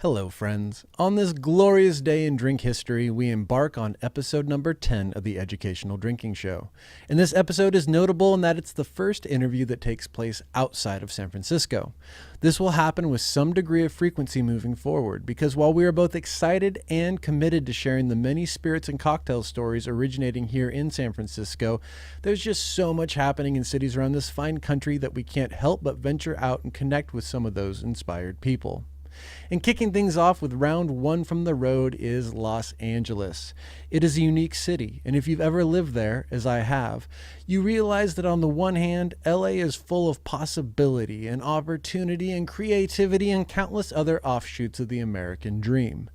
Hello, friends. On this glorious day in drink history, we embark on episode number 10 of the Educational Drinking Show. And this episode is notable in that it's the first interview that takes place outside of San Francisco. This will happen with some degree of frequency moving forward, because while we are both excited and committed to sharing the many spirits and cocktail stories originating here in San Francisco, there's just so much happening in cities around this fine country that we can't help but venture out and connect with some of those inspired people. And kicking things off with round one from the road is Los Angeles. It is a unique city, and if you've ever lived there, as I have, you realize that on the one hand, LA is full of possibility and opportunity and creativity and countless other offshoots of the American dream.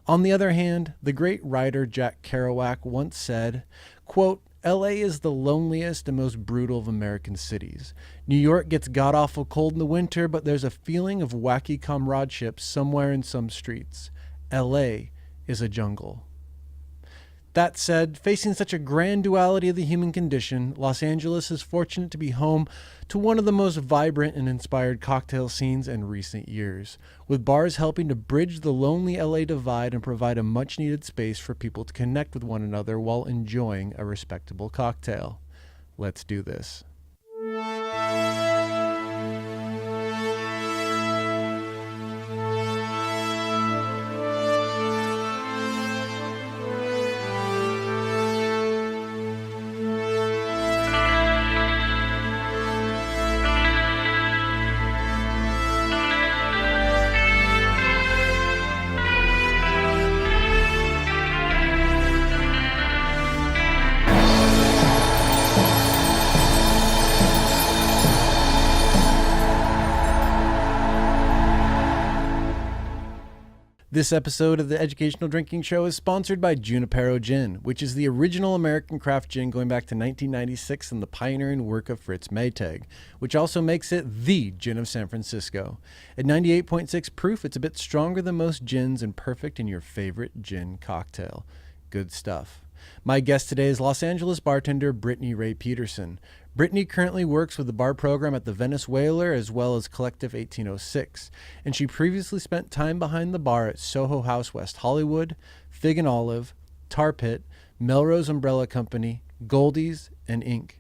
On the other hand, the great writer Jack Kerouac once said, quote, LA is the loneliest and most brutal of American cities. New York gets god-awful cold in the winter, but there's a feeling of wacky comradeship somewhere in some streets. LA is a jungle. That said, facing such a grand duality of the human condition, Los Angeles is fortunate to be home to one of the most vibrant and inspired cocktail scenes in recent years, with bars helping to bridge the lonely LA divide and provide a much-needed space for people to connect with one another while enjoying a respectable cocktail. Let's do this. This episode of the Educational Drinking Show is sponsored by Junipero Gin, which is the original American craft gin going back to 1996 and the pioneering work of Fritz Maytag, which also makes it the gin of San Francisco. At 98.6 proof, it's a bit stronger than most gins and perfect in your favorite gin cocktail. Good stuff. My guest today is Los Angeles bartender Brittini Rae Peterson. Brittini currently works with the bar program at the Venice Whaler as well as Collective 1806, and she previously spent time behind the bar at Soho House West Hollywood, Fig and Olive, Tar Pit, Melrose Umbrella Company, Goldie's, and Inc.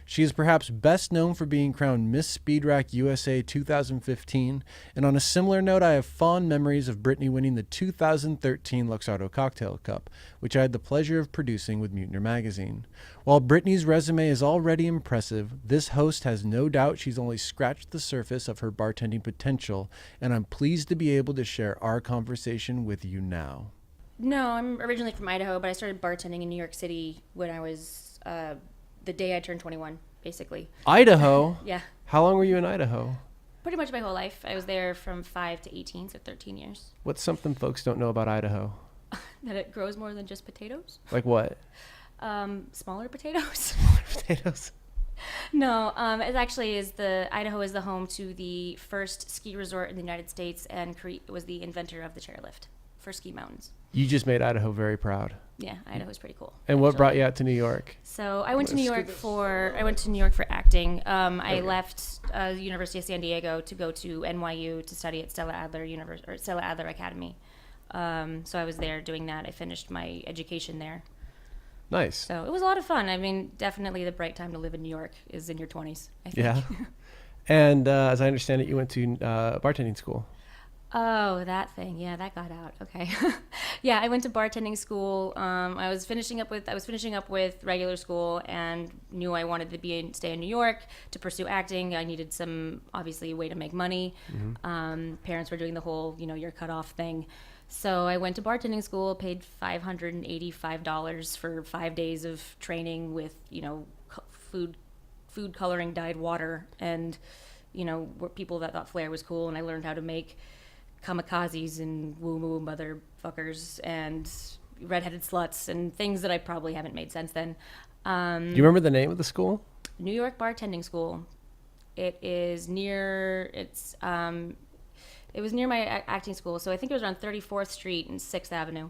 She is perhaps best known for being crowned Miss Speedrack USA 2015, and on a similar note, I have fond memories of Brittini winning the 2013 Luxardo Cocktail Cup, which I had the pleasure of producing with Mutineer Magazine. While Brittini's resume is already impressive, this host has no doubt she's only scratched the surface of her bartending potential, and I'm pleased to be able to share our conversation with you now. No, I'm originally from Idaho, but I started bartending in New York City when I was the day I turned 21, basically. Idaho? Yeah. How long were you in Idaho? Pretty much my whole life. I was there from 5 to 18, so 13 years. What's something folks don't know about Idaho? That it grows more than just potatoes. Like what? Smaller potatoes. Smaller potatoes? No, it actually is Idaho is the home to the first ski resort in the United States and was the inventor of the chairlift for ski mountains. You just made Idaho very proud. Yeah, Idaho's pretty cool. And what brought you out to New York? So I went to New York for acting. I left the University of San Diego to go to NYU to study at Stella Adler Academy. So I was there doing that. I finished my education there. Nice. So it was a lot of fun. I mean, definitely the bright time to live in New York is in your 20s, I think. Yeah. And as I understand it, you went to bartending school. Oh, that thing. Yeah, that got out. Okay. Yeah, I went to bartending school. I was finishing up with regular school and knew I wanted to stay in New York to pursue acting. I needed obviously a way to make money. Mm-hmm. Parents were doing the whole, you're cut off thing. So I went to bartending school, paid $585 for 5 days of training with, food coloring dyed water and, people that thought flair was cool. And I learned how to make kamikazes and woo-woo motherfuckers and redheaded sluts and things that I probably haven't made since then. Do you remember the name of the school? New York Bartending School. It was near my acting school, so I think it was around 34th Street and 6th Avenue,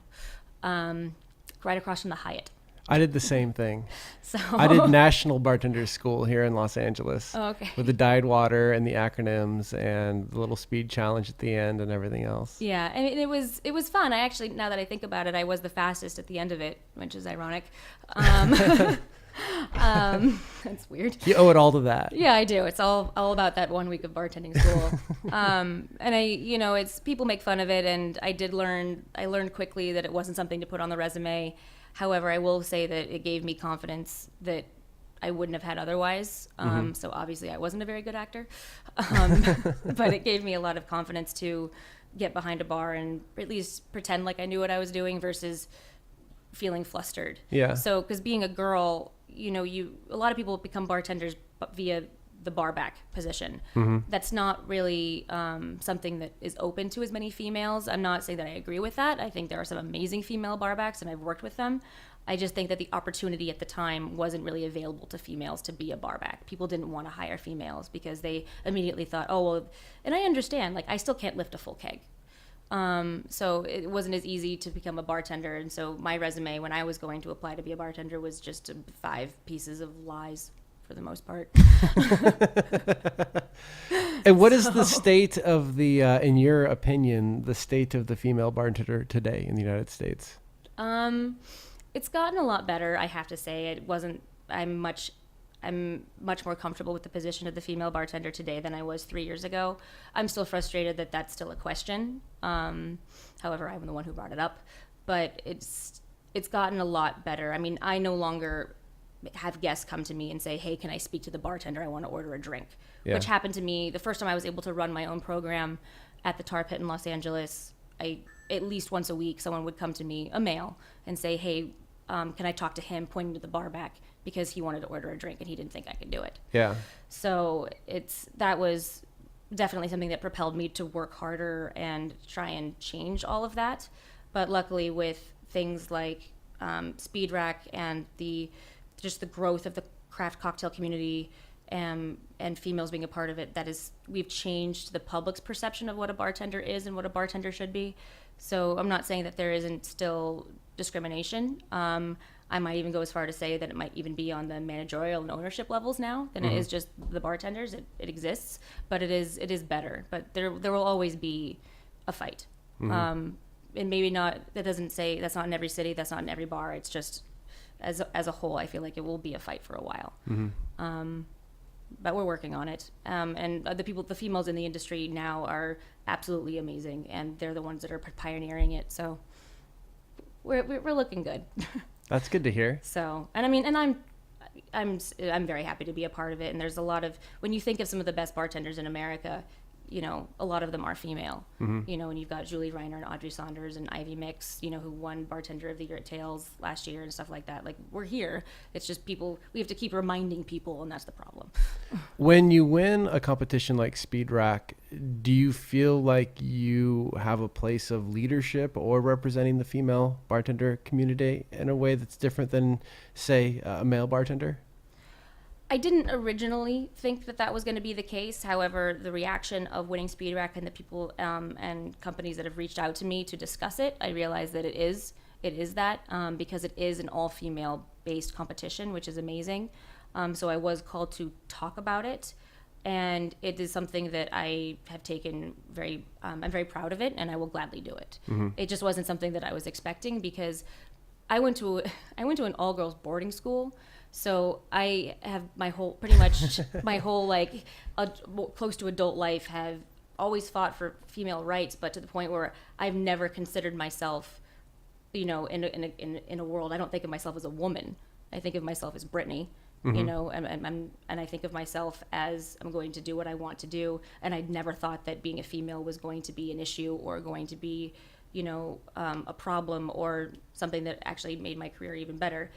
right across from the Hyatt. I did the same thing. So I did National Bartender School here in Los Angeles. Oh, okay. With the dyed water and the acronyms and the little speed challenge at the end and everything else. Yeah, I mean, it was fun. I actually, now that I think about it, I was the fastest at the end of it, which is ironic. That's weird. You owe it all to that. Yeah, I do. It's all about that 1 week of bartending school. And it's people make fun of it, and I learned quickly that it wasn't something to put on the resume. However, I will say that it gave me confidence that I wouldn't have had otherwise. So obviously I wasn't a very good actor, but it gave me a lot of confidence to get behind a bar and at least pretend like I knew what I was doing versus feeling flustered. Yeah. So, because being a girl, a lot of people become bartenders via the bar back position. That's not really something that is open to as many females. I'm not saying that I agree with that. I think there are some amazing female bar backs, and I've worked with them. I just think that the opportunity at the time wasn't really available to females to be a bar back. People didn't want to hire females because they immediately thought, oh, well, and I understand, like, I still can't lift a full keg. So it wasn't as easy to become a bartender. And so my resume, when I was going to apply to be a bartender, was just 5 pieces of lies for the most part. And what is the state of the, in your opinion, the state of the female bartender today in the United States? It's gotten a lot better, I have to say. I'm much more comfortable with the position of the female bartender today than I was 3 years ago. I'm still frustrated that that's still a question. However, I'm the one who brought it up, but it's gotten a lot better. I mean, I no longer have guests come to me and say, hey, can I speak to the bartender? I want to order a drink, which happened to me the first time I was able to run my own program at the Tar Pit in Los Angeles. At least once a week, someone would come to me, a male, and say, hey, can I talk to him, pointing to the bar back, because he wanted to order a drink and he didn't think I could do it. Yeah. So that was definitely something that propelled me to work harder and try and change all of that. But luckily, with things like Speed Rack and just the growth of the craft cocktail community and females being a part of it, we've changed the public's perception of what a bartender is and what a bartender should be. So I'm not saying that there isn't still discrimination. I might even go as far to say that it might even be on the managerial and ownership levels now than it is just the bartenders. It exists, but it is better. But there will always be a fight. And maybe not, that doesn't say, that's not in every city, that's not in every bar. It's just, as a whole, I feel like it will be a fight for a while. But we're working on it. And the females in the industry now are absolutely amazing, and they're the ones that are pioneering it. So we're looking good. That's good to hear. So, and I mean, and I'm very happy to be a part of it. And there's a lot of, when you think of some of the best bartenders in America, a lot of them are female. And you've got Julie Reiner and Audrey Saunders and Ivy Mix, who won Bartender of the Year at Tales last year and stuff like that. Like, we're here. It's just we have to keep reminding people, and that's the problem. When you win a competition like Speed Rack, do you feel like you have a place of leadership or representing the female bartender community in a way that's different than, say, a male bartender? I didn't originally think that was going to be the case. However, the reaction of winning Speed Rack and the people and companies that have reached out to me to discuss it, I realized that it is that because it is an all-female based competition, which is amazing. So I was called to talk about it, and it is something that I have taken I'm very proud of it, and I will gladly do it. It just wasn't something that I was expecting, because I went to an all-girls boarding school. So I have pretty much my whole close to adult life have always fought for female rights, but to the point where I've never considered myself, in a world. I don't think of myself as a woman. I think of myself as Brittini, and I think of myself as I'm going to do what I want to do. And I'd never thought that being a female was going to be an issue or going to be, a problem or something that actually made my career even better.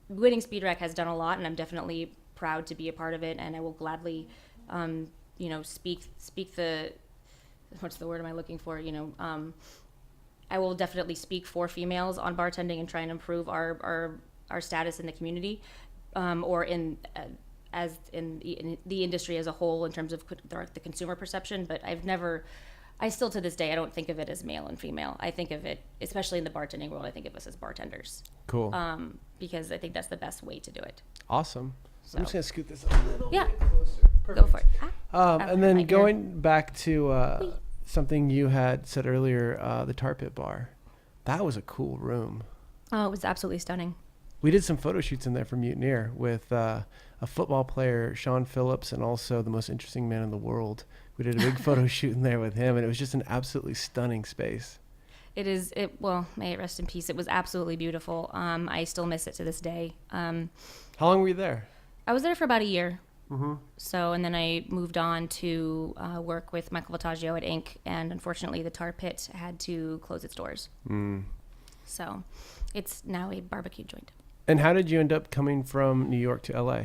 Winning Speed Rack has done a lot, and I'm definitely proud to be a part of it, and I will gladly, speak the, what's the word am I looking for? I will definitely speak for females on bartending and try and improve our status in the community, or in the industry as a whole in terms of the consumer perception. But I've never I still to this day, I don't think of it as male and female. I think of it, especially in the bartending world, I think of us as bartenders. Cool. Because I think that's the best way to do it. Awesome. So. I'm just going to scoot this a little Yeah. bit closer. Perfect. Go for it. And then going back to something you had said earlier, the Tar Pit Bar. That was a cool room. Oh, it was absolutely stunning. We did some photo shoots in there for Mutineer with a football player, Sean Phillips, and also the most interesting man in the world. We did a big photo shoot in there with him, and it was just an absolutely stunning space. Well, may it rest in peace. It was absolutely beautiful. I still miss it to this day. How long were you there? I was there for about a year. Mm-hmm. So, and then I moved on to work with Michael Voltaggio at Inc. And unfortunately, the Tar Pit had to close its doors. So, it's now a barbecue joint. And how did you end up coming from New York to LA?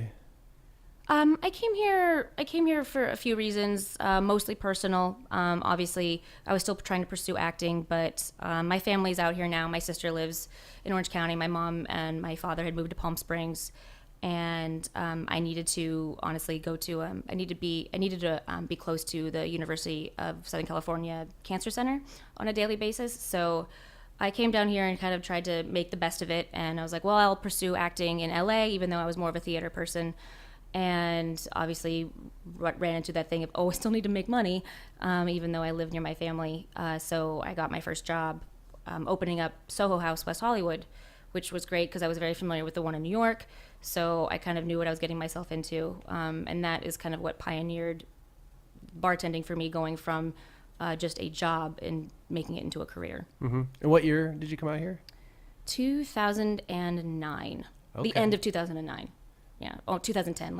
I came here for a few reasons, mostly personal. Obviously, I was still trying to pursue acting, but my family's out here now. My sister lives in Orange County. My mom and my father had moved to Palm Springs, and I needed to honestly go to. I needed to be close to the University of Southern California Cancer Center on a daily basis. So I came down here and kind of tried to make the best of it. And I was like, well, I'll pursue acting in LA, even though I was more of a theater person. And obviously ran into that thing of, I still need to make money, even though I live near my family. So I got my first job opening up Soho House, West Hollywood, which was great because I was very familiar with the one in New York. So I kind of knew what I was getting myself into. And that is kind of what pioneered bartending for me, going from just a job and making it into a career. Mm-hmm. And what year did you come out here? 2009. Okay. The end of 2009. Yeah. 2010,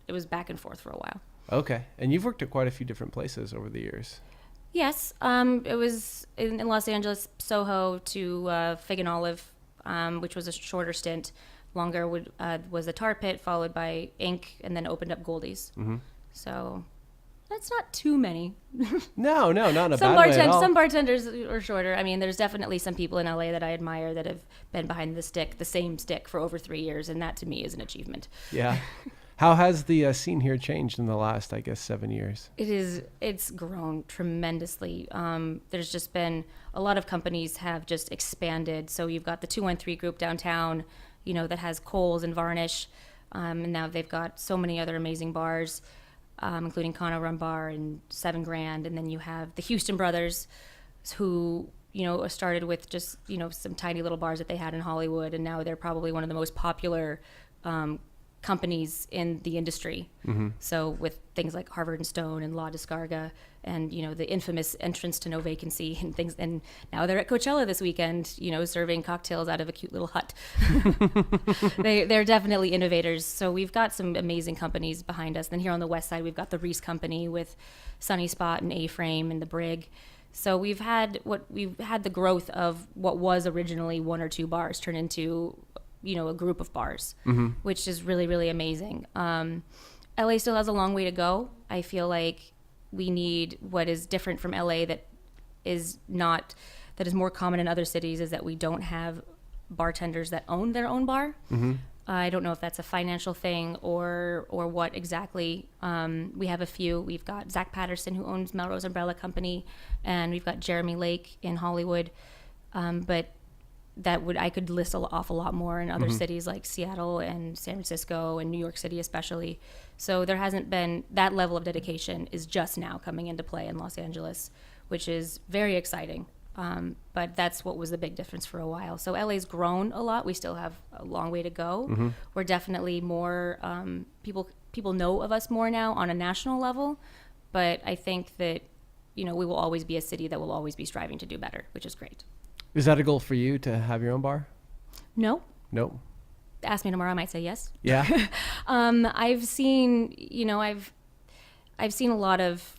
it was back and forth for a while. Okay. And you've worked at quite a few different places over the years. Yes. It was in Los Angeles, Soho to Fig and Olive, which was a shorter stint. Longer was the Tar Pit, followed by Ink, and then opened up Goldie's. Mm-hmm. So that's not too many. No, not in a bad way at all. Some bartenders are shorter. I mean, there's definitely some people in LA that I admire that have been behind the same stick for over 3 years, and that to me is an achievement. Yeah. How has the scene here changed in the last, 7 years? It's grown tremendously. There's just been a lot of companies have just expanded. So you've got the 213 group downtown, that has Kohl's and Varnish, and now they've got so many other amazing bars. Including Kano Rum Bar and 7 Grand. And then you have the Houston Brothers, who, started with just, some tiny little bars that they had in Hollywood. And now they're probably one of the most popular companies in the industry. Mm-hmm. So with things like Harvard and Stone and La Descarga and, the infamous entrance to No Vacancy and things. And now they're at Coachella this weekend, serving cocktails out of a cute little hut. They're definitely innovators. So we've got some amazing companies behind us. Then here on the west side, we've got the Reese Company with Sunny Spot and A-Frame and the Brig. So we've had the growth of what was originally 1 or 2 bars turn into a group of bars, mm-hmm. which is really, really amazing. LA still has a long way to go. I feel like we need what is different from LA that is more common in other cities is that we don't have bartenders that own their own bar. Mm-hmm. I don't know if that's a financial thing or what exactly. We have a few. We've got Zach Patterson, who owns Melrose Umbrella Company, and we've got Jeremy Lake in Hollywood. But I could list off a lot more in other mm-hmm. cities like Seattle and San Francisco and New York City especially. So there hasn't been that level of dedication is just now coming into play in Los Angeles, which is very exciting. But that's what was the big difference for a while. So LA's grown a lot. We still have a long way to go. Mm-hmm. We're definitely more, people know of us more now on a national level. But I think that, we will always be a city that will always be striving to do better, which is great. Is that a goal for you to have your own bar? No. Nope. Ask me tomorrow, I might say yes. Yeah. I've seen a lot of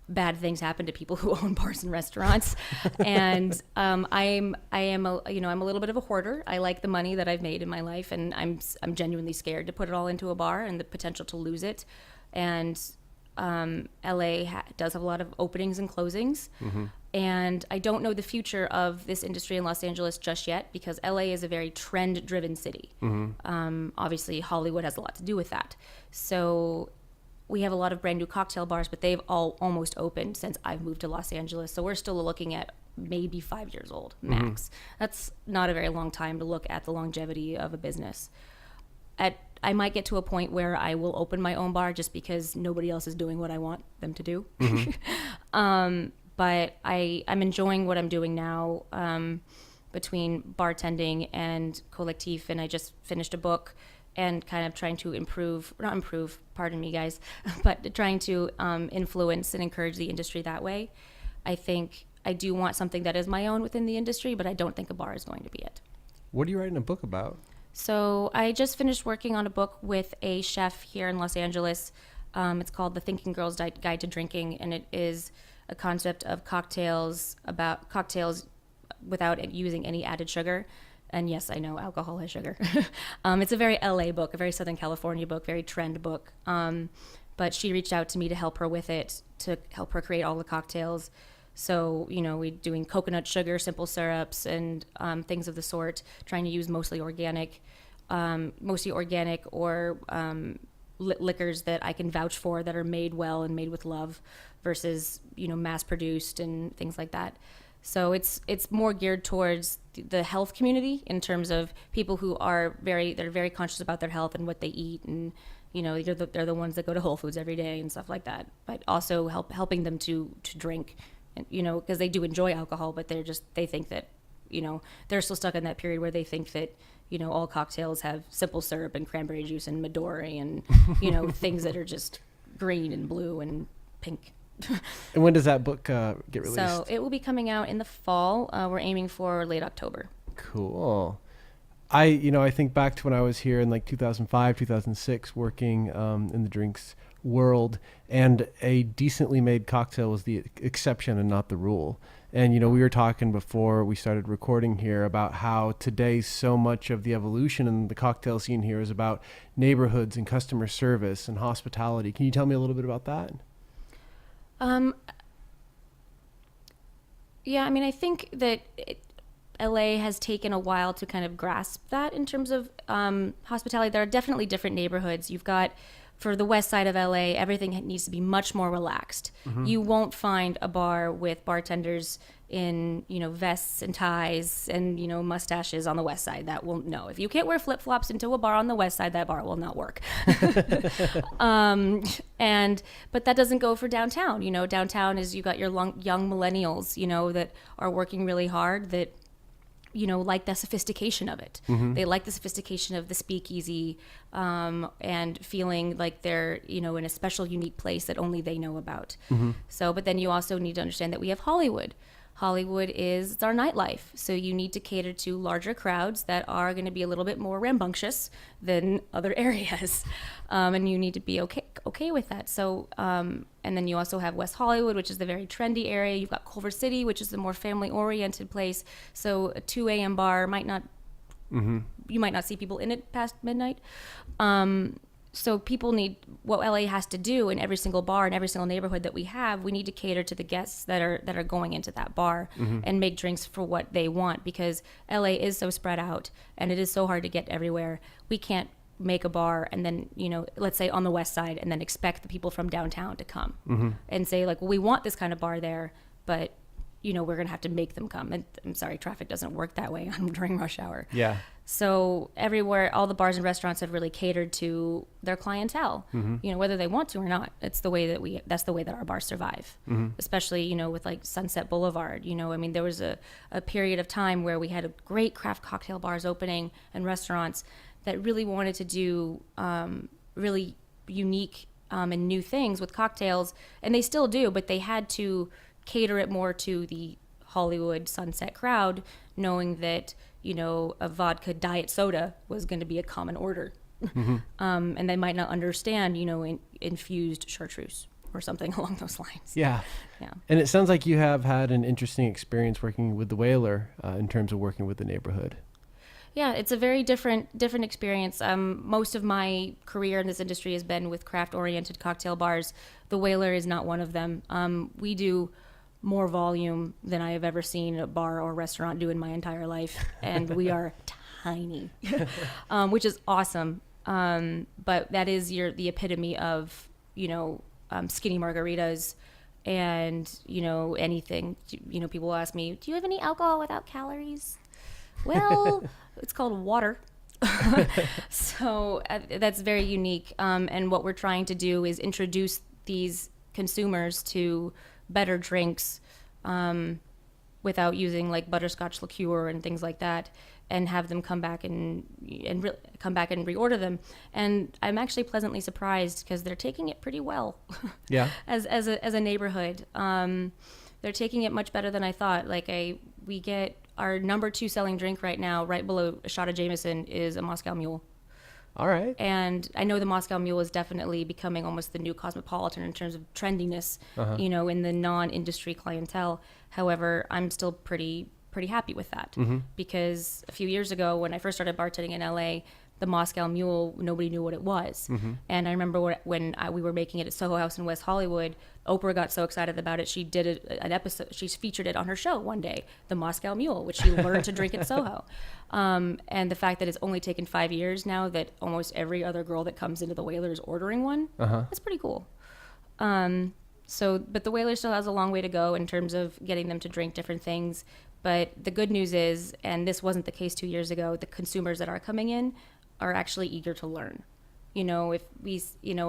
bad things happen to people who own bars and restaurants, and I'm a little bit of a hoarder. I like the money that I've made in my life, and I'm genuinely scared to put it all into a bar and the potential to lose it. And LA does have a lot of openings and closings. Mm-hmm. And I don't know the future of this industry in Los Angeles just yet because LA is a very trend-driven city. Mm-hmm. Obviously, Hollywood has a lot to do with that. So we have a lot of brand new cocktail bars, but they've all almost opened since I've moved to Los Angeles. So we're still looking at maybe 5 years old max. That's not a very long time to look at the longevity of a business. I might get to a point where I will open my own bar just because nobody else is doing what I want them to do. But I'm enjoying what I'm doing now, between bartending and collectif, and I just finished a book and kind of trying to not improve, pardon me guys, but trying to influence and encourage the industry that way. I think I do want something that is my own within the industry, but I don't think a bar is going to be it. What are you writing a book about? So I just finished working on a book with a chef here in Los Angeles. It's called The Thinking Girl's Guide to Drinking, and it is a concept of cocktails without using any added sugar. And yes, I know alcohol has sugar. It's a very LA book, a very Southern California book, very trend book. But she reached out to me to help her with it, to help her create all the cocktails. So, we're doing coconut sugar, simple syrups, and things of the sort, trying to use mostly organic or liquors that I can vouch for, that are made well and made with love, versus, mass produced and things like that. So it's more geared towards the health community, in terms of people who are they're very conscious about their health and what they eat, and they're the ones that go to Whole Foods every day and stuff like that. But also helping them to drink, because they do enjoy alcohol, but they think that they're still stuck in that period where they think that all cocktails have simple syrup and cranberry juice and Midori and things that are just green and blue and pink. And when does that book get released? So it will be coming out in the fall. We're aiming for late October. Cool. I think back to when I was here in like 2005, 2006, working in the drinks world, and a decently made cocktail was the exception and not the rule. And, we were talking before we started recording here about how today so much of the evolution in the cocktail scene here is about neighborhoods and customer service and hospitality. Can you tell me a little bit about that? Yeah, I think that LA has taken a while to kind of grasp that in terms of hospitality. There are definitely different neighborhoods. You've got, for the west side of LA, everything needs to be much more relaxed. You won't find a bar with bartenders in, vests and ties and, mustaches on the west side. That will, no. If you can't wear flip-flops into a bar on the west side, that bar will not work. But that doesn't go for downtown. Downtown is, you got your young millennials, that are working really hard, that like the sophistication of it. They like the sophistication of the speakeasy, and feeling like they're, in a special, unique place that only they know about. So, but then you also need to understand that we have Hollywood. Hollywood is our nightlife. So you need to cater to larger crowds that are going to be a little bit more rambunctious than other areas. And you need to be okay with that. So, and then you also have West Hollywood, which is the very trendy area. You've got Culver City, which is the more family-oriented place. So a 2 a.m. bar might not, you might not see people in it past midnight. So people need, what LA has to do in every single bar in every single neighborhood that we have, we need to cater to the guests that are going into that bar and make drinks for what they want, because LA is so spread out and it is so hard to get everywhere. We can't make a bar and then, let's say on the west side, and then expect the people from downtown to come and say like, well, we want this kind of bar there, but we're going to have to make them come. And I'm sorry, traffic doesn't work that way during rush hour. Yeah. So everywhere, all the bars and restaurants have really catered to their clientele, whether they want to or not. That's the way that our bars survive, especially, with like Sunset Boulevard. There was a period of time where we had great craft cocktail bars opening and restaurants that really wanted to do really unique and new things with cocktails. And they still do, but they had to cater it more to the Hollywood Sunset crowd, knowing that a vodka diet soda was going to be a common order. And they might not understand infused chartreuse or something along those lines. Yeah. And it sounds like you have had an interesting experience working with the Whaler in terms of working with the neighborhood. Yeah, it's a very different experience. Most of my career in this industry has been with craft-oriented cocktail bars. The Whaler is not one of them. We do more volume than I have ever seen a bar or restaurant do in my entire life, and we are tiny, which is awesome. But that is the epitome of skinny margaritas and, anything. People will ask me, do you have any alcohol without calories? Well, it's called water. So that's very unique. And what we're trying to do is introduce these consumers to better drinks without using like butterscotch liqueur and things like that, and have them come back and reorder them. And I'm actually pleasantly surprised because they're taking it pretty well. Yeah. as a neighborhood, they're taking it much better than I thought. We get our number 2 selling drink right now, right below a shot of Jameson, is a Moscow Mule. All right. And I know the Moscow Mule is definitely becoming almost the new Cosmopolitan in terms of trendiness, in the non-industry clientele. However, I'm still pretty happy with that because a few years ago when I first started bartending in LA, the Moscow Mule, nobody knew what it was. And I remember when we were making it at Soho House in West Hollywood, Oprah got so excited about it, she did an episode, she featured it on her show one day, the Moscow Mule, which she learned to drink at Soho. And the fact that it's only taken 5 years now that almost every other girl that comes into the Whaler is ordering one, that's pretty cool. But the Whaler still has a long way to go in terms of getting them to drink different things. But the good news is, and this wasn't the case 2 years ago, the consumers that are coming in are actually eager to learn. I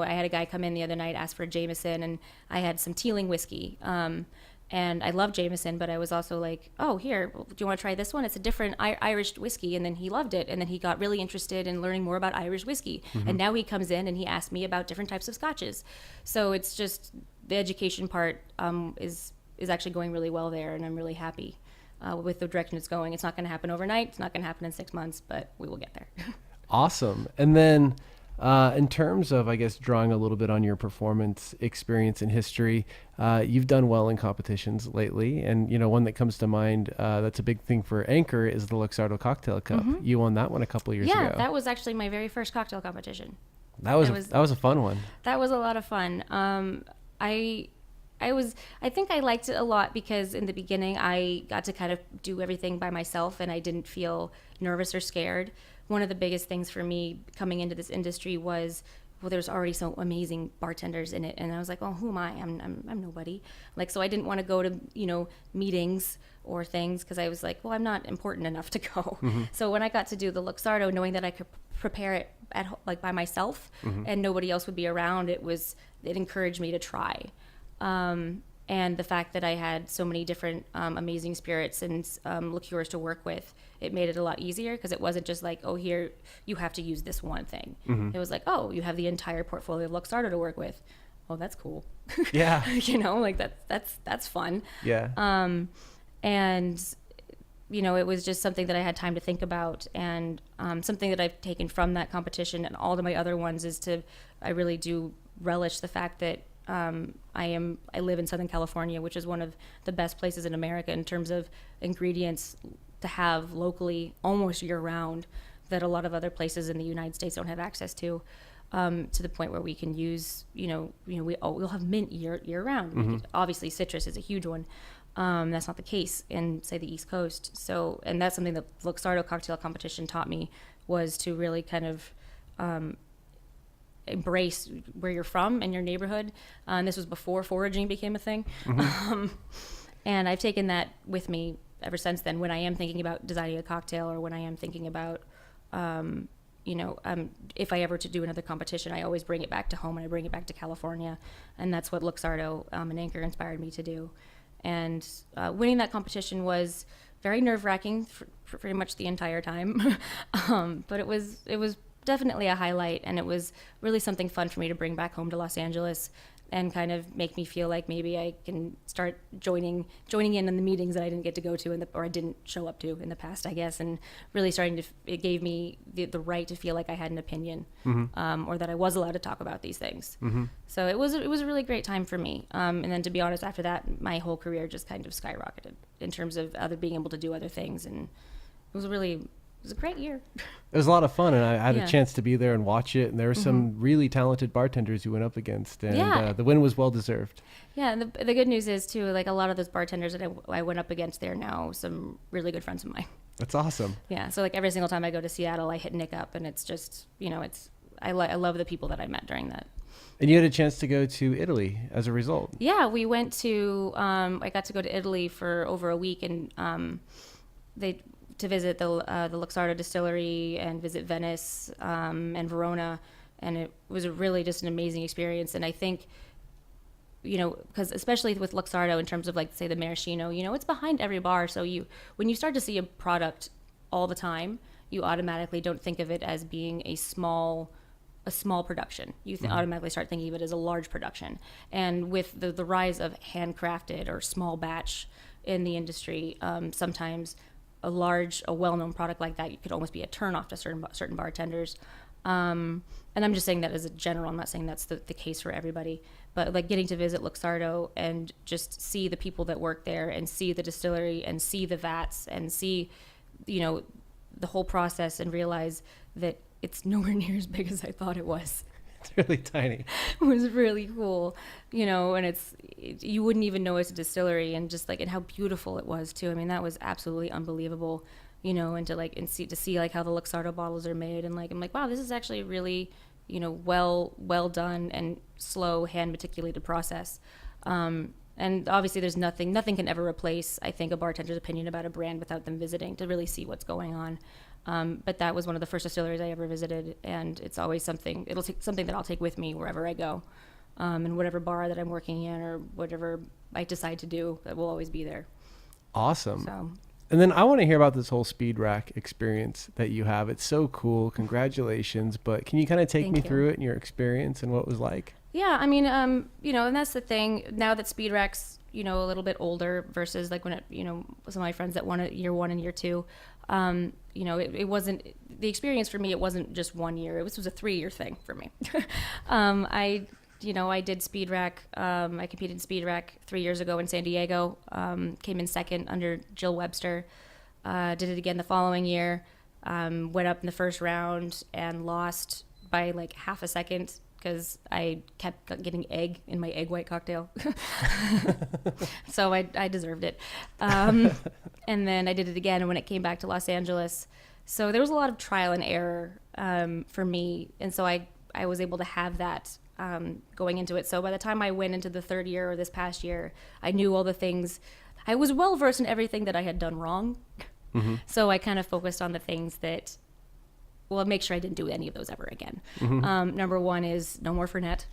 had a guy come in the other night, ask for a Jameson, and I had some Teeling whiskey. And I love Jameson, but I was also like, oh, here, do you want to try this one? It's a different Irish whiskey. And then he loved it. And then he got really interested in learning more about Irish whiskey. And now he comes in and he asked me about different types of scotches. So it's just the education part is actually going really well there. And I'm really happy with the direction it's going. It's not going to happen overnight. It's not going to happen in 6 months, but we will get there. Awesome. And then in terms of, I guess, drawing a little bit on your performance experience and history, you've done well in competitions lately. And, one that comes to mind that's a big thing for Anchor is the Luxardo Cocktail Cup. You won that one a couple years ago. Yeah, that was actually my very first cocktail competition. That was a fun one. That was a lot of fun. I think I liked it a lot because in the beginning I got to kind of do everything by myself and I didn't feel nervous or scared. One of the biggest things for me coming into this industry was, well, there's already so amazing bartenders in it, and I was like, oh, who am I? I'm nobody. So I didn't want to go to meetings or things because I was like, well, I'm not important enough to go. So when I got to do the Luxardo, knowing that I could prepare it by myself and nobody else would be around, it encouraged me to try. And the fact that I had so many different amazing spirits and liqueurs to work with, it made it a lot easier because it wasn't just like, oh, here, you have to use this one thing. It was like, oh, you have the entire portfolio of Luxardo to work with. Oh, that's cool. Yeah. That's fun. Yeah. And, it was just something that I had time to think about. And something that I've taken from that competition and all of my other ones is I really do relish the fact that I live in Southern California, which is one of the best places in America in terms of ingredients to have locally almost year round that a lot of other places in the United States don't have access to the point where we can use, we'll have mint year round. Obviously citrus is a huge one. That's not the case in, say, the East Coast. So, and that's something that Luxardo Cocktail Competition taught me, was to really kind of embrace where you're from and your neighborhood. And this was before foraging became a thing. And I've taken that with me ever since then when I am thinking about designing a cocktail or when I am thinking about, if I ever to do another competition, I always bring it back to home and I bring it back to California. And that's what Luxardo and Anchor inspired me to do. And winning that competition was very nerve-wracking for pretty much the entire time. But it was definitely a highlight, and it was really something fun for me to bring back home to Los Angeles and kind of make me feel like maybe I can start joining in on the meetings that I didn't get to go to or I didn't show up to in the past, I guess, and really it gave me the right to feel like I had an opinion, or that I was allowed to talk about these things. So it was a really great time for me. And then to be honest, after that, my whole career just kind of skyrocketed in terms of being able to do other things, and it was a great year. It was a lot of fun, and I had a chance to be there and watch it, and there were some really talented bartenders you went up against, and the win was well deserved. Yeah, and the good news is too, like a lot of those bartenders that I went up against, they're now some really good friends of mine. That's awesome. Yeah, so like every single time I go to Seattle, I hit Nick up, and it's just, I love the people that I met during that. And you had a chance to go to Italy as a result. Yeah, we went to, I got to go to Italy for over a week, and to visit the Luxardo distillery and visit Venice and Verona, and it was really just an amazing experience. And I think, because especially with Luxardo in terms of like say the maraschino, it's behind every bar, so when you start to see a product all the time, you automatically don't think of it as being a small production. You automatically start thinking of it as a large production. And with the rise of handcrafted or small batch in the industry, sometimes a well-known product like that could almost be a turnoff to certain bartenders. And I'm just saying that as a general. I'm not saying that's the case for everybody. But like getting to visit Luxardo and just see the people that work there and see the distillery and see the vats and see, the whole process and realize that it's nowhere near as big as I thought it was. It's really tiny. It was really cool, and you wouldn't even know it's a distillery, and just like, and how beautiful it was too. I mean, that was absolutely unbelievable, and to see like how the Luxardo bottles are made, and like, I'm like, wow, this is actually really, well done and slow, hand meticulated process. And obviously there's nothing can ever replace, I think, a bartender's opinion about a brand without them visiting to really see what's going on. But that was one of the first distilleries I ever visited, and it's always something that I'll take with me wherever I go, and whatever bar that I'm working in or whatever I decide to do, that will always be there. Awesome. So. And then I want to hear about this whole speed rack experience that you have. It's so cool. Congratulations. But can you kind of take me through it and your experience and what it was like? Yeah, I mean, and that's the thing. Now that speed rack's, a little bit older versus like when some of my friends that won it year 1 and year 2, it wasn't the experience for me. It wasn't just 1 year. It was a 3-year thing for me. I did speed rack. I competed in speed rack 3 years ago in San Diego. Came in second under Jill Webster. Did it again the following year. Went up in the first round and lost by like half a second because I kept getting egg in my egg white cocktail. So I deserved it. And then I did it again when it came back to Los Angeles. So there was a lot of trial and error for me. And so I was able to have that going into it. So by the time I went into the third year or this past year, I knew all the things. I was well versed in everything that I had done wrong. Mm-hmm. So I kind of focused on the things that, well, make sure I didn't do any of those ever again. Mm-hmm. Number one is no more Fernet,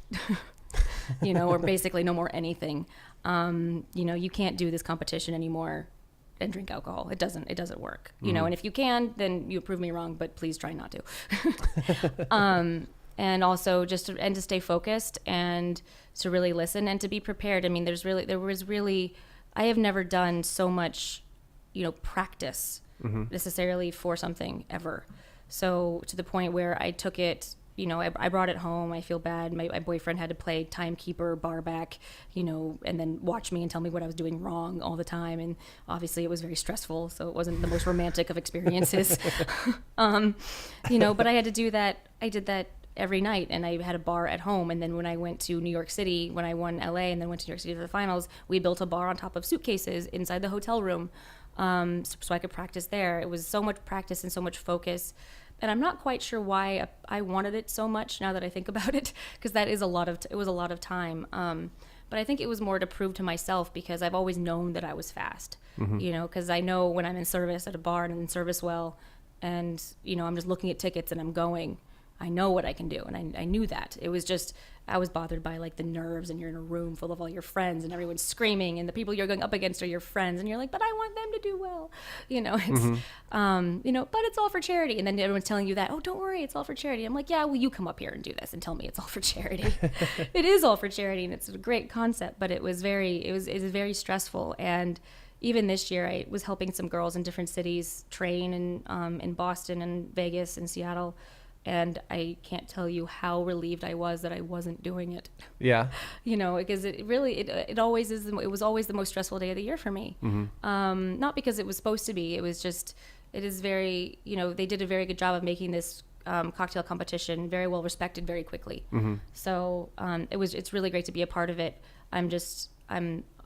or basically no more anything. You can't do this competition anymore and drink alcohol. It doesn't work, mm-hmm. And if you can, then you prove me wrong, but please try not to. And also to stay focused and to really listen and to be prepared. I mean, I have never done so much, practice mm-hmm. necessarily for something ever. So to the point where I took it, I brought it home. I feel bad. My boyfriend had to play timekeeper, bar back, and then watch me and tell me what I was doing wrong all the time. And obviously it was very stressful. So it wasn't the most romantic of experiences. But I had to do that. I did that every night, and I had a bar at home. And then when I went to New York City, when I won LA and then went to New York City for the finals, we built a bar on top of suitcases inside the hotel room. So I could practice there. It was so much practice and so much focus. And I'm not quite sure why I wanted it so much now that I think about it, because that is it was a lot of time. But I think it was more to prove to myself, because I've always known that I was fast, mm-hmm. Because I know when I'm in service at a bar and I'm in service well, and, I'm just looking at tickets and I'm going, I know what I can do. And I knew that. It was just, I was bothered by like the nerves, and you're in a room full of all your friends and everyone's screaming, and the people you're going up against are your friends, and you're like, but I want them to do well. It's, mm-hmm. But it's all for charity. And then everyone's telling you that, oh, don't worry, it's all for charity. I'm like, yeah, well, you come up here and do this and tell me it's all for charity. It is all for charity, and it's a great concept, but it was very stressful. And even this year, I was helping some girls in different cities train in Boston and Vegas and Seattle. And I can't tell you how relieved I was that I wasn't doing it. Yeah. Because it really, it always is, it was always the most stressful day of the year for me. Mm-hmm. Not because it was supposed to be, it was just, it is very, they did a very good job of making this cocktail competition very well respected very quickly. Mm-hmm. So it's really great to be a part of it. I'm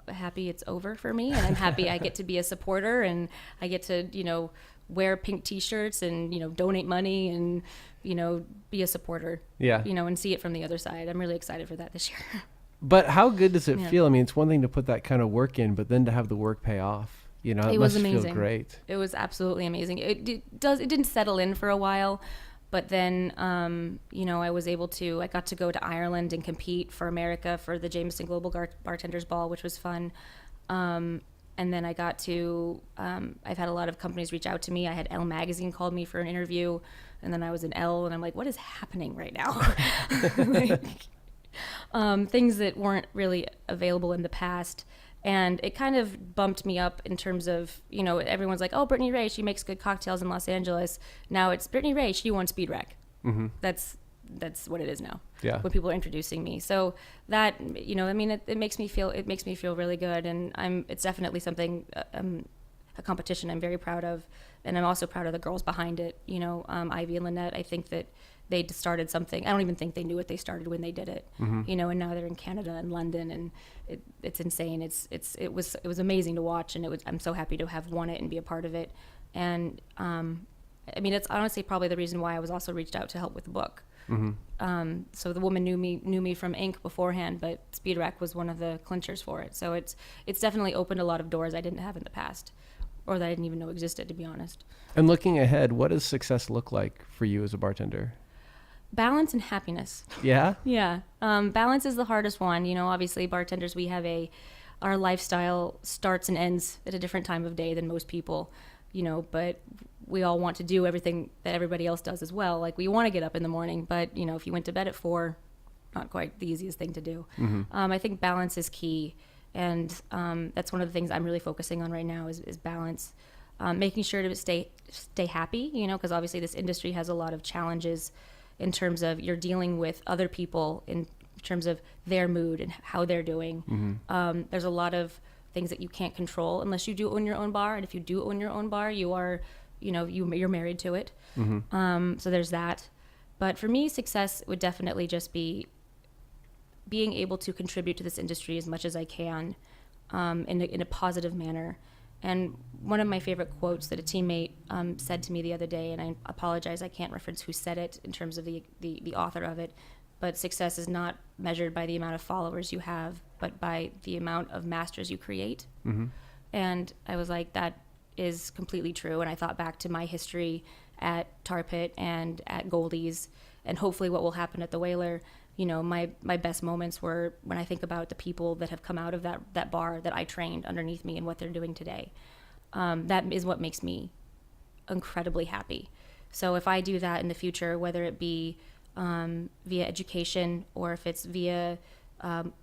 happy it's over for me, and I'm happy I get to be a supporter, and I get to, wear pink t-shirts and, donate money and, be a supporter. Yeah. And see it from the other side. I'm really excited for that this year. But how good does it Yeah. feel? I mean, it's one thing to put that kind of work in, but then to have the work pay off, it was must amazing. feel great. It was absolutely amazing. It didn't settle in for a while, but then, I got to go to Ireland and compete for America for the Jameson Global Bartenders Ball, which was fun. And then I got to, I've had a lot of companies reach out to me. I had Elle Magazine called me for an interview, and then I was in Elle, and I'm like, what is happening right now? Things that weren't really available in the past. And it kind of bumped me up in terms of, everyone's like, oh, Brittini Rae, she makes good cocktails in Los Angeles. Now it's Brittini Rae, she won Speed Rec. Mm-hmm. That's what it is now. Yeah. When people are introducing me. So that, it makes me feel really good. And it's definitely something, a competition I'm very proud of. And I'm also proud of the girls behind it. Ivy and Lynette, I think that they started something. I don't even think they knew what they started when they did it. Mm-hmm. And now they're in Canada and London, and it's insane. It was amazing to watch, and I'm so happy to have won it and be a part of it. And it's honestly probably the reason why I was also reached out to help with the book. Mm-hmm. So the woman knew me from Ink beforehand, but Speed Rec was one of the clinchers for it. So it's definitely opened a lot of doors I didn't have in the past, or that I didn't even know existed, to be honest. And looking ahead, what does success look like for you as a bartender? Balance and happiness. Yeah? Yeah. Balance is the hardest one. Obviously bartenders, we have our lifestyle starts and ends at a different time of day than most people, but we all want to do everything that everybody else does as well. Like, we want to get up in the morning, but if you went to bed at 4, not quite the easiest thing to do. Mm-hmm. I think balance is key. And that's one of the things I'm really focusing on right now is balance. Making sure to stay happy, because obviously this industry has a lot of challenges in terms of you're dealing with other people in terms of their mood and how they're doing. Mm-hmm. There's a lot of things that you can't control unless you do own your own bar. And if you do own your own bar, you are, you're married to it. Mm-hmm. So there's that. But for me, success would definitely just be being able to contribute to this industry as much as I can, in a positive manner. And one of my favorite quotes that a teammate said to me the other day, and I apologize, I can't reference who said it in terms of the author of it, but success is not measured by the amount of followers you have, but by the amount of masters you create. Mm-hmm. And I was like, that is completely true. And I thought back to my history at Tar Pit and at Goldie's, and hopefully what will happen at the Whaler. My best moments were when I think about the people that have come out of that bar that I trained underneath me and what they're doing today. That is what makes me incredibly happy. So if I do that in the future, whether it be via education or if it's via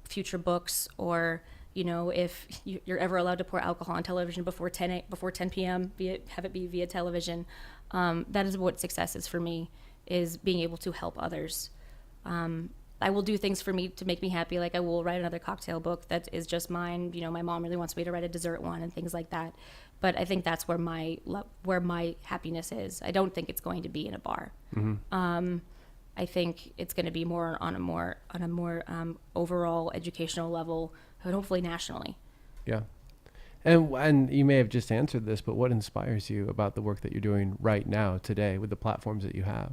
future books, or if you're ever allowed to pour alcohol on television before 10 p.m., have it be via television, that is what success is for me, is being able to help others. I will do things for me to make me happy. Like, I will write another cocktail book that is just mine. My mom really wants me to write a dessert one and things like that. But I think that's where my happiness is. I don't think it's going to be in a bar. Mm-hmm. I think it's going to be more on a more overall educational level, and hopefully nationally. Yeah. And you may have just answered this, but what inspires you about the work that you're doing right now, today, with the platforms that you have?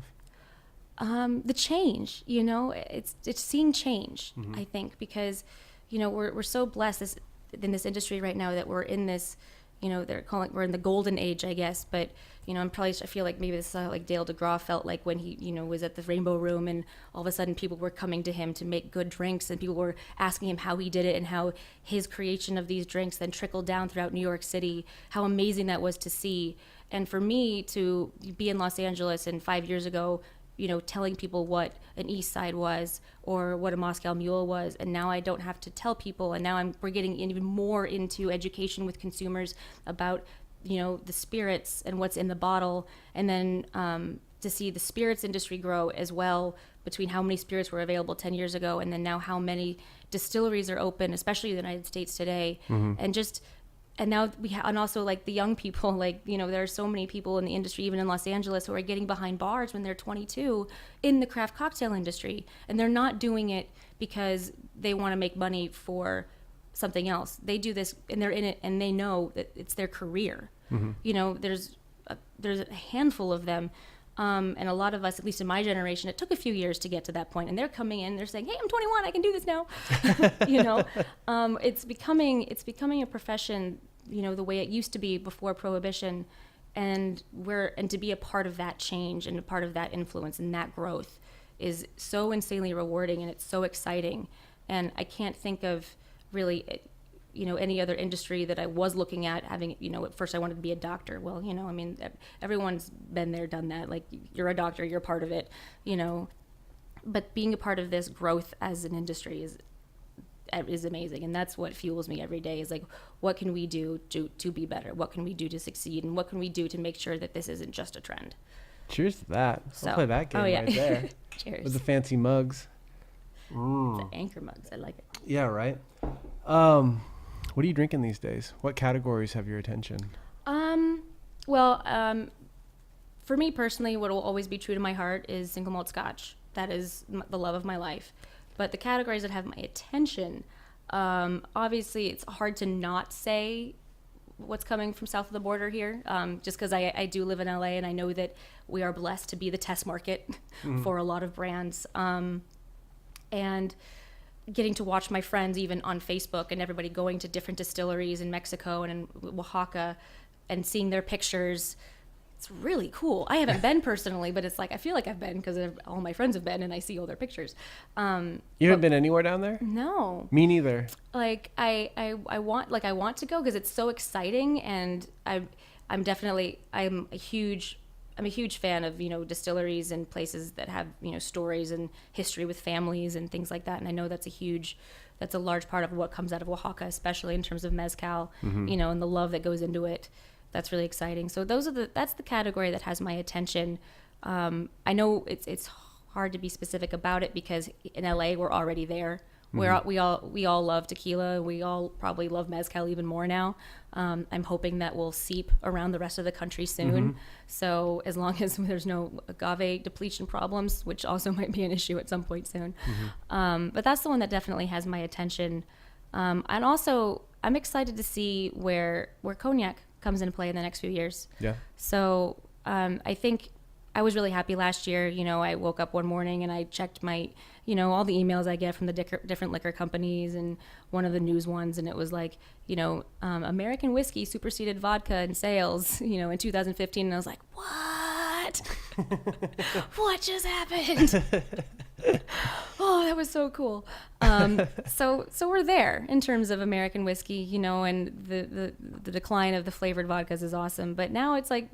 The change, it's seeing change. Mm-hmm. I think because, we're so blessed in this industry right now that we're in this, we're in the golden age, I guess. But, I feel like maybe this is how like Dale DeGraw felt like when he, was at the Rainbow Room, and all of a sudden people were coming to him to make good drinks, and people were asking him how he did it and how his creation of these drinks then trickled down throughout New York City, how amazing that was to see. And for me to be in Los Angeles and 5 years ago, telling people what an East Side was or what a Moscow Mule was, and now I don't have to tell people, and now we're getting even more into education with consumers about, the spirits and what's in the bottle, and then to see the spirits industry grow as well, between how many spirits were available 10 years ago and then now how many distilleries are open, especially in the United States today. Mm-hmm. And now and also like the young people, there are so many people in the industry, even in Los Angeles, who are getting behind bars when they're 22 in the craft cocktail industry. And they're not doing it because they want to make money for something else. They do this and they're in it and they know that it's their career. You know, there's a handful of them. And a lot of us, at least in my generation, it took a few years to get to that point. And they're coming in, they're saying, hey, I'm 21, I can do this now. You know, it's becoming a profession, you know, the way it used to be before Prohibition. And to be a part of that change and a part of that influence and that growth is so insanely rewarding, and it's so exciting. And I can't think of really, you know, any other industry that I was looking at having, you know, at first I wanted to be a doctor. Well, you know, I mean, everyone's been there, done that. Like, you're a doctor, you're part of it, you know. But being a part of this growth as an industry is amazing. And that's what fuels me every day, is like, what can we do to be better? What can we do to succeed? And what can we do to make sure that this isn't just a trend? Cheers to that. So, I'll play that game right there. Cheers. With the fancy mugs. The anchor mugs, I like it. Yeah, right. What are you drinking these days? What categories have your attention? Well, for me personally, what will always be true to my heart is single malt Scotch. That is the love of my life. But the categories that have my attention, obviously it's hard to not say what's coming from south of the border here, just because I do live in LA, and I know that we are blessed to be the test market for a lot of brands. And getting to watch my friends even on Facebook and everybody going to different distilleries in Mexico and in Oaxaca and seeing their pictures. It's really cool. I haven't been personally, but it's like, I feel like I've been because all my friends have been and I see all their pictures. You haven't been anywhere down there? No. Me neither. Like I want to go because it's so exciting, and I'm a huge fan of, you know, distilleries and places that have, you know, stories and history with families and things like that. And I know that's a large part of what comes out of Oaxaca, especially in terms of mezcal, you know, and the love that goes into it. That's really exciting. So that's the category that has my attention. I know it's hard to be specific about it because in LA we're already there. We all love tequila. We all probably love mezcal even more now. I'm hoping that will seep around the rest of the country soon. So as long as there's no agave depletion problems, which also might be an issue at some point soon. But that's the one that definitely has my attention. And also I'm excited to see where cognac comes into play in the next few years. Yeah. So I think I was really happy last year. You know, I woke up one morning and I checked my, you know, all the emails I get from the different liquor companies, and one of the news ones, and it was like, you know, American whiskey superseded vodka in sales, you know, in 2015. And I was like, what? What just happened? Oh, that was so cool. So we're there in terms of American whiskey, you know, and the decline of the flavored vodkas is awesome. But now it's like,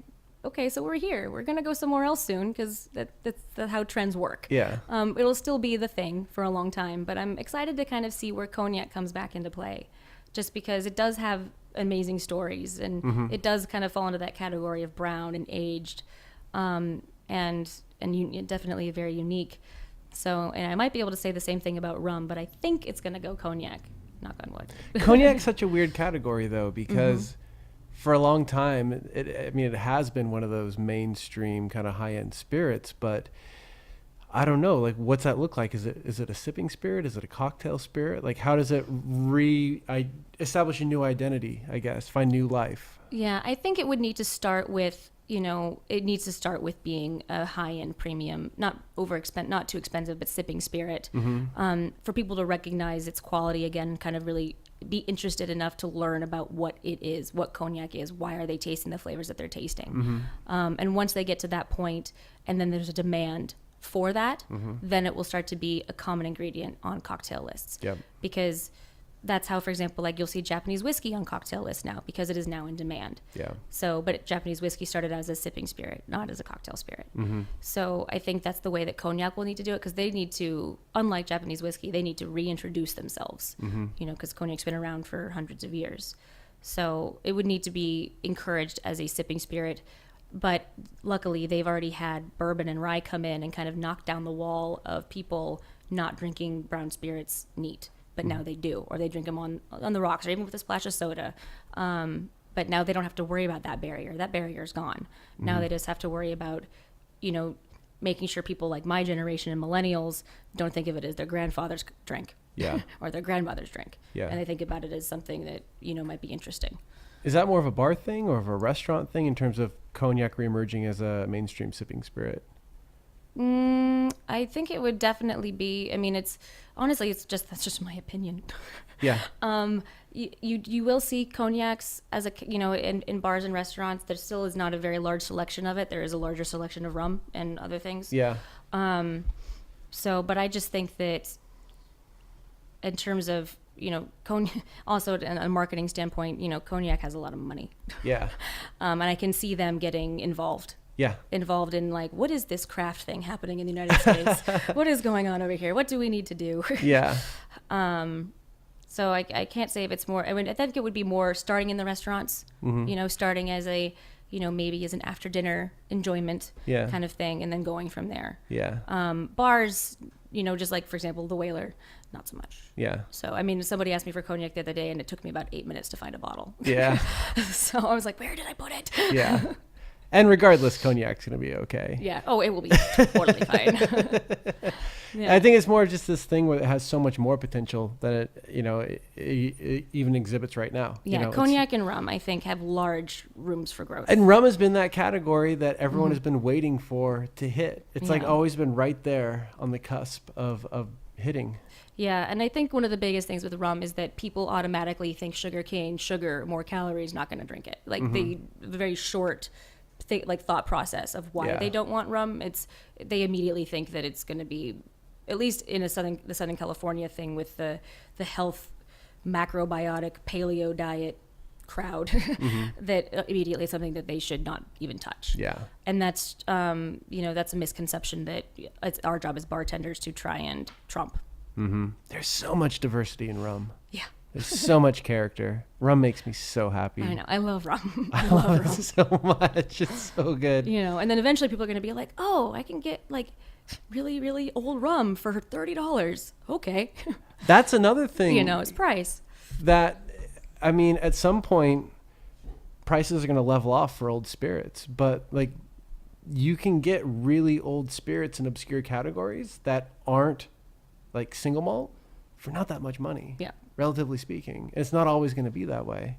okay, so we're here. We're going to go somewhere else soon because that's how trends work. Yeah. It'll still be the thing for a long time, but I'm excited to kind of see where cognac comes back into play, just because it does have amazing stories, and it does kind of fall into that category of brown and aged, and definitely very unique. So, and I might be able to say the same thing about rum, but I think it's going to go cognac, knock on wood. Cognac's such a weird category, though, because for a long time, it has been one of those mainstream kind of high-end spirits, but I don't know, like, what's that look like? Is it a sipping spirit? Is it a cocktail spirit? Like, how does it establish a new identity, I guess, find new life? Yeah, I think it would need to start with, you know, it needs to start with being a high-end premium, not too expensive, but sipping spirit, for people to recognize its quality again, kind of really be interested enough to learn about what it is, what cognac is, why are they tasting the flavors that they're tasting. And once they get to that point, and then there's a demand for that, then it will start to be a common ingredient on cocktail lists. Yep. Because that's how, for example, like you'll see Japanese whiskey on cocktail lists now because it is now in demand. Yeah. So, but Japanese whiskey started as a sipping spirit, not as a cocktail spirit. So I think that's the way that cognac will need to do it, because they need to, unlike Japanese whiskey, they need to reintroduce themselves, you know, because cognac's been around for hundreds of years. So it would need to be encouraged as a sipping spirit. But luckily, they've already had bourbon and rye come in and kind of knock down the wall of people not drinking brown spirits neat. But now they do, or they drink them on the rocks, or even with a splash of soda. But now they don't have to worry about that barrier. That barrier is gone. Now they just have to worry about, you know, making sure people like my generation and millennials don't think of it as their grandfather's drink. Yeah. Or their grandmother's drink. Yeah. And they think about it as something that, might be interesting. Is that more of a bar thing or of a restaurant thing in terms of cognac reemerging as a mainstream sipping spirit? I think it would definitely be, that's just my opinion. Yeah. You will see cognacs as in bars and restaurants. There still is not a very large selection of it. There is a larger selection of rum and other things. Yeah. But I just think that in terms of, cognac, also on a marketing standpoint, cognac has a lot of money. Yeah. And I can see them getting involved. Yeah. Involved in like, what is this craft thing happening in the United States? What is going on over here? What do we need to do? Yeah. So I can't say if it's more, I think it would be more starting in the restaurants, starting as a, maybe as an after dinner enjoyment kind of thing, and then going from there. Yeah. Bars, just like, for example, the Whaler, not so much. Yeah. So, somebody asked me for cognac the other day and it took me about 8 minutes to find a bottle. Yeah. So I was like, where did I put it? Yeah. And regardless, cognac's going to be okay. Yeah. Oh, it will be totally fine. Yeah. I think it's more just this thing where it has so much more potential that it even exhibits right now. Yeah, cognac and rum, I think, have large rooms for growth. And rum has been that category that everyone has been waiting for to hit. It's like always been right there on the cusp of hitting. Yeah, and I think one of the biggest things with rum is that people automatically think sugar cane, sugar, more calories, not going to drink it. Like the very short thought process of why they don't want rum. They immediately think that it's going to be, at least in the Southern California thing with the health macrobiotic paleo diet crowd, that immediately is something that they should not even touch. Yeah. And that's that's a misconception that it's our job as bartenders to try and trump. There's so much diversity in rum. Yeah. There's so much character. Rum makes me so happy. I know. I love rum. I love it so much. It's so good. And then eventually people are going to be like, oh, I can get like really, really old rum for $30. Okay. That's another thing. It's price. That, at some point, prices are going to level off for old spirits. But like, you can get really old spirits in obscure categories that aren't like single malt for not that much money. Yeah. Relatively speaking. It's not always going to be that way.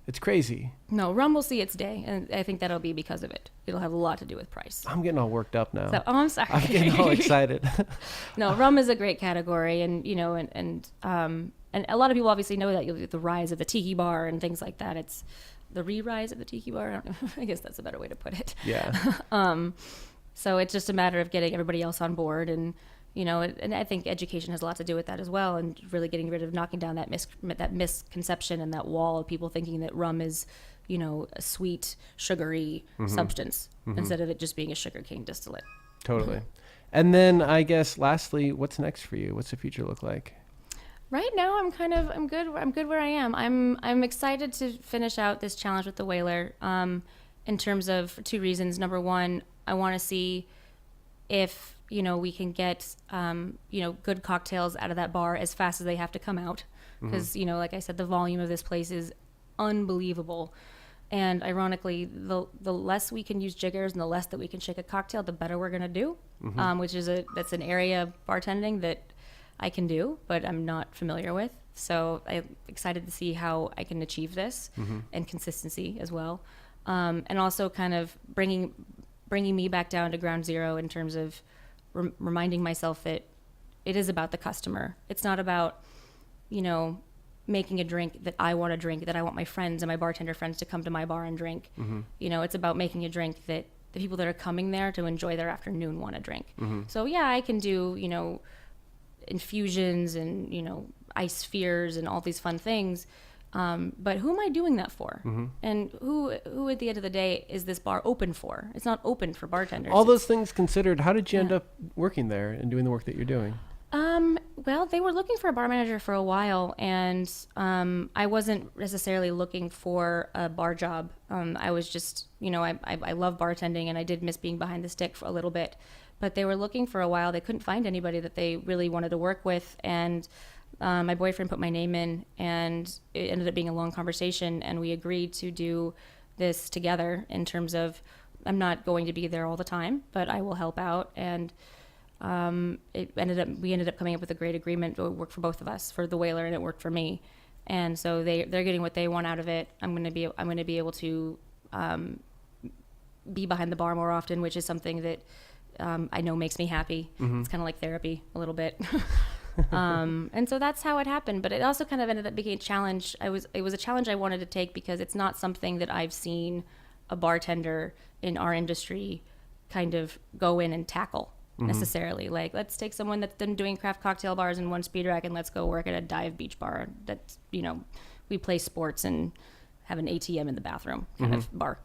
It's crazy. No, rum will see its day, and I think that'll be because of it. It'll have a lot to do with price. I'm getting all worked up now. So, I'm sorry. I'm getting all excited. No, rum is a great category, and and a lot of people obviously know that the rise of the tiki bar and things like that. It's the re-rise of the tiki bar. I don't know. I guess that's a better way to put it. Yeah. So it's just a matter of getting everybody else on board, and and I think education has a lot to do with that as well, and really getting rid of knocking down that misconception and that wall of people thinking that rum is, a sweet, sugary substance instead of it just being a sugarcane distillate. Totally. And then I guess lastly, what's next for you? What's the future look like? Right now, I'm good where I am. I'm excited to finish out this challenge with the Whaler, in terms of for two reasons. Number one, I want to see if we can get good cocktails out of that bar as fast as they have to come out, because like I said, the volume of this place is unbelievable. And ironically, the less we can use jiggers and the less that we can shake a cocktail, the better we're going to do, which is that's an area of bartending that I can do, but I'm not familiar with. So I'm excited to see how I can achieve this and consistency as well. And also kind of bringing me back down to ground zero in terms of reminding myself that it is about the customer. It's not about, making a drink that I want to drink, that I want my friends and my bartender friends to come to my bar and drink. It's about making a drink that the people that are coming there to enjoy their afternoon want to drink. So yeah, I can do, infusions and, ice spheres and all these fun things. But who am I doing that for? And who at the end of the day is this bar open for? It's not open for bartenders. All those things considered, how did you end up working there and doing the work that you're doing? Well, they were looking for a bar manager for a while, and I wasn't necessarily looking for a bar job. I was just, I love bartending, and I did miss being behind the stick for a little bit. But they were looking for a while. They couldn't find anybody that they really wanted to work with, and my boyfriend put my name in, and it ended up being a long conversation, and we agreed to do this together in terms of I'm not going to be there all the time, but I will help out. And we ended up coming up with a great agreement. It worked for both of us, for the Whaler, and it worked for me. And so they're getting what they want out of it. I'm going to be able to be behind the bar more often, which is something that I know makes me happy. It's kind of like therapy a little bit. And so that's how it happened. But it also kind of ended up being a challenge. It was a challenge I wanted to take because it's not something that I've seen a bartender in our industry kind of go in and tackle necessarily. Like, let's take someone that's been doing craft cocktail bars in one speed rack and let's go work at a dive beach bar that's, we play sports and have an ATM in the bathroom kind of bar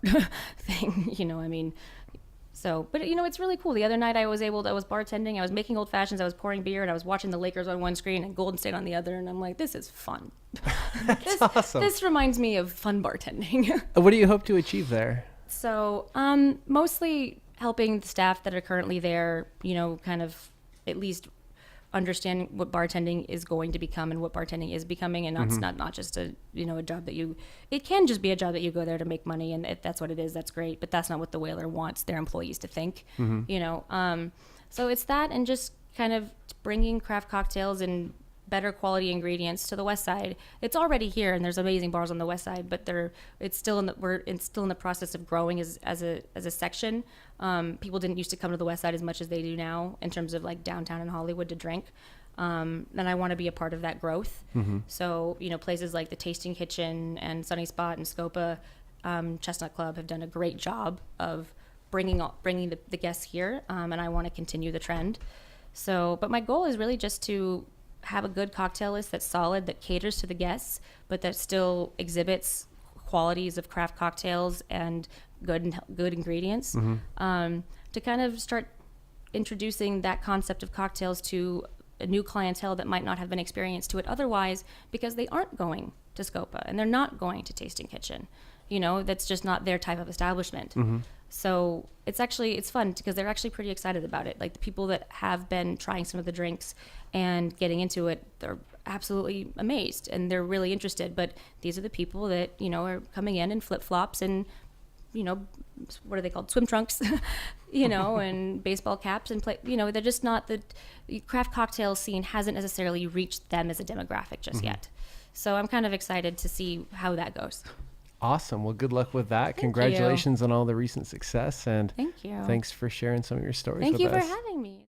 thing, So, but it's really cool. The other night I was bartending, I was making old fashions, I was pouring beer, and I was watching the Lakers on one screen and Golden State on the other, and I'm like, this is fun. That's awesome. This reminds me of fun bartending. What do you hope to achieve there? So, mostly helping the staff that are currently there, kind of at least understanding what bartending is going to become and what bartending is becoming, and it's not just a job that it can just be a job that you go there to make money, and if that's what it is, that's great, but that's not what the Whaler wants their employees to think. So it's that, and just kind of bringing craft cocktails and better quality ingredients to the West Side. It's already here, and there's amazing bars on the West Side, but it's still in the process of growing as a section. People didn't used to come to the West Side as much as they do now in terms of like downtown and Hollywood to drink. And I want to be a part of that growth. So, places like the Tasting Kitchen and Sunny Spot and Scopa, Chestnut Club have done a great job of bringing the guests here. And I want to continue the trend. So, but my goal is really just to have a good cocktail list that's solid, that caters to the guests, but that still exhibits qualities of craft cocktails and good ingredients, to kind of start introducing that concept of cocktails to a new clientele that might not have been experienced to it otherwise, because they aren't going to Scopa and they're not going to Tasting Kitchen. That's just not their type of establishment. So it's fun because they're actually pretty excited about it. Like, the people that have been trying some of the drinks and getting into it, they're absolutely amazed and they're really interested. But these are the people that, are coming in flip-flops and, what are they called? Swim trunks, and baseball caps and play, they're just not the craft cocktail scene hasn't necessarily reached them as a demographic just yet. So I'm kind of excited to see how that goes. Awesome. Well, good luck with that. Congratulations on all the recent success, and thank you. Thanks for sharing some of your stories Thank with you us. for having me.